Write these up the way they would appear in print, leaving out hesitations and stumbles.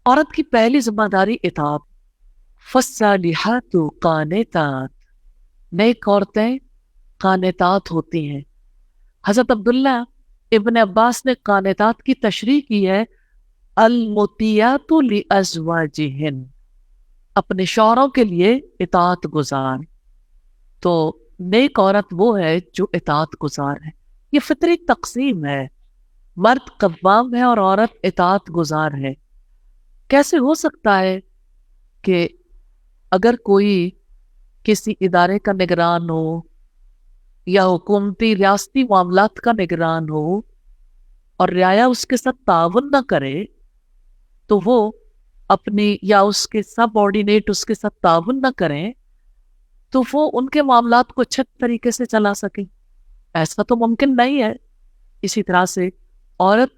عورت کی پہلی ذمہ داری اطاعت. فالصالحات قانتات، نیک عورتیں قانتات ہوتی ہیں. حضرت عبداللہ ابن عباس نے قانتات کی تشریح کی ہے المطیعات لازواجہن، اپنے شوہروں کے لیے اطاعت گزار. تو نیک عورت وہ ہے جو اطاعت گزار ہے. یہ فطری تقسیم ہے، مرد قوام ہے اور عورت اطاعت گزار ہے. کیسے ہو سکتا ہے کہ اگر کوئی کسی ادارے کا نگران ہو یا حکومتی ریاستی معاملات کا نگران ہو اور رعایا اس کے ساتھ تعاون نہ کرے تو وہ اپنی یا اس کے سب آرڈینیٹ اس کے ساتھ تعاون نہ کریں تو وہ ان کے معاملات کو اچھے طریقے سے چلا سکیں؟ ایسا تو ممکن نہیں ہے. اسی طرح سے عورت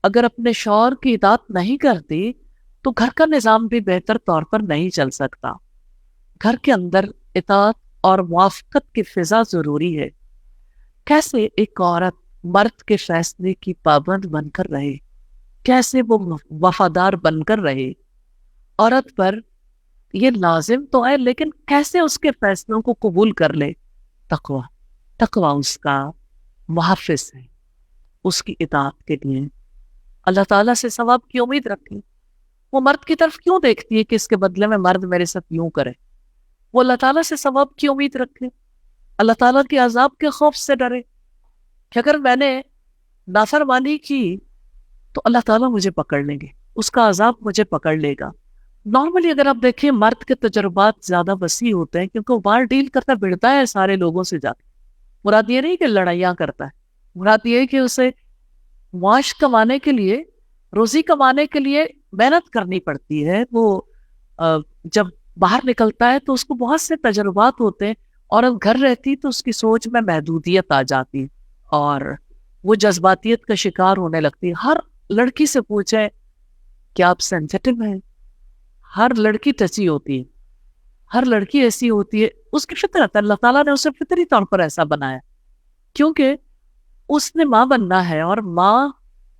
اگر اپنے شوہر کی اطاعت نہیں کرتی تو گھر کا نظام بھی بہتر طور پر نہیں چل سکتا. گھر کے اندر اطاعت اور موافقت کی فضا ضروری ہے. کیسے ایک عورت مرد کے فیصلے کی پابند بن کر رہے، کیسے وہ وفادار بن کر رہے؟ عورت پر یہ لازم تو ہے، لیکن کیسے اس کے فیصلوں کو قبول کر لے؟ تقوی. تقوی اس کا محافظ ہے اس کی اطاعت کے لیے. اللہ تعالیٰ سے ثواب کی امید رکھیں. وہ مرد کی طرف کیوں دیکھتی ہے کہ اس کے بدلے میں مرد میرے ساتھ یوں کرے؟ وہ اللہ تعالیٰ سے ثواب کی امید رکھے، اللہ تعالیٰ کے عذاب کے خوف سے ڈرے کہ اگر میں نے نافرمانی کی تو اللہ تعالیٰ مجھے پکڑ لیں گے، اس کا عذاب مجھے پکڑ لے گا. نارملی اگر آپ دیکھیں مرد کے تجربات زیادہ وسیع ہوتے ہیں کیونکہ وہ باہر ڈیل کرتا بڑھتا ہے سارے لوگوں سے جا کے. مراد یہ نہیں کہ لڑائیاں کرتا ہے، مراد یہ ہے کہ اسے معاش کمانے کے لیے، روزی کمانے کے لیے محنت کرنی پڑتی ہے. وہ جب باہر نکلتا ہے تو اس کو بہت سے تجربات ہوتے ہیں. عورت گھر رہتی تو اس کی سوچ میں محدودیت آ جاتی اور وہ جذباتیت کا شکار ہونے لگتی. ہر لڑکی سے پوچھیں کہ آپ سینسیٹیو ہیں؟ ہر لڑکی ٹچی ہوتی ہے، ہر لڑکی ایسی ہوتی ہے، اس کی فطرت. اللہ تعالیٰ نے اسے فطری طور پر ایسا بنایا کیونکہ اس نے ماں بننا ہے اور ماں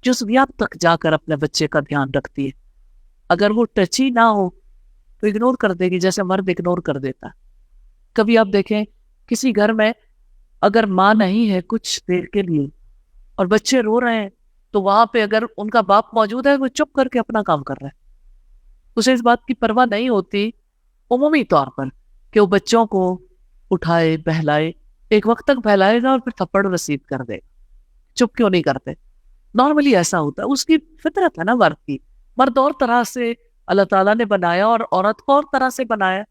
جزویات تک جا کر اپنے بچے کا دھیان رکھتی ہے. اگر وہ ٹچی نہ ہو تو اگنور کر دے گی جیسے مرد اگنور کر دیتا. کبھی آپ دیکھیں کسی گھر میں اگر ماں نہیں ہے کچھ دیر کے لیے اور بچے رو رہے ہیں تو وہاں پہ اگر ان کا باپ موجود ہے وہ چپ کر کے اپنا کام کر رہا ہے. اسے اس بات کی پرواہ نہیں ہوتی عمومی طور پر کہ وہ بچوں کو اٹھائے بہلائے، ایک وقت تک بہلائے گا اور پھر تھپڑ رسید کر دے گا. چپ کیوں نہیں کرتے؟ نارملی ایسا ہوتا ہے، اس کی فطرت ہے نا مرد کی. مرد اور طرح سے اللہ تعالیٰ نے بنایا اور عورت کو اور طرح سے بنایا.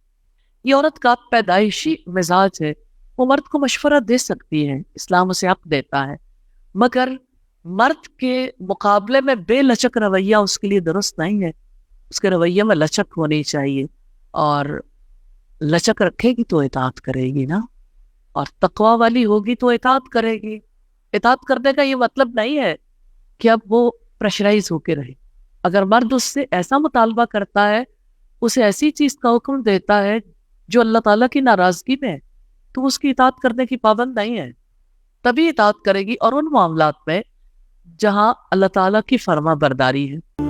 یہ عورت کا پیدائشی مزاج ہے، وہ مرد کو مشورہ دے سکتی ہے، اسلام اسے حق دیتا ہے، مگر مرد کے مقابلے میں بے لچک رویہ اس کے لیے درست نہیں ہے. اس کے رویے میں لچک ہونی چاہیے اور لچک رکھے گی تو اطاعت کرے گی نا، اور تقوی والی ہوگی تو اطاعت کرے گی. اطاعت کرنے کا یہ مطلب نہیں ہے کہ اب وہ پریشرائز ہو کے رہے. اگر مرد اس سے ایسا مطالبہ کرتا ہے، اسے ایسی چیز کا حکم دیتا ہے جو اللہ تعالیٰ کی ناراضگی میں ہے، تو اس کی اطاعت کرنے کی پابند نہیں ہے. تبھی اطاعت کرے گی اور ان معاملات میں جہاں اللہ تعالیٰ کی فرما برداری ہے.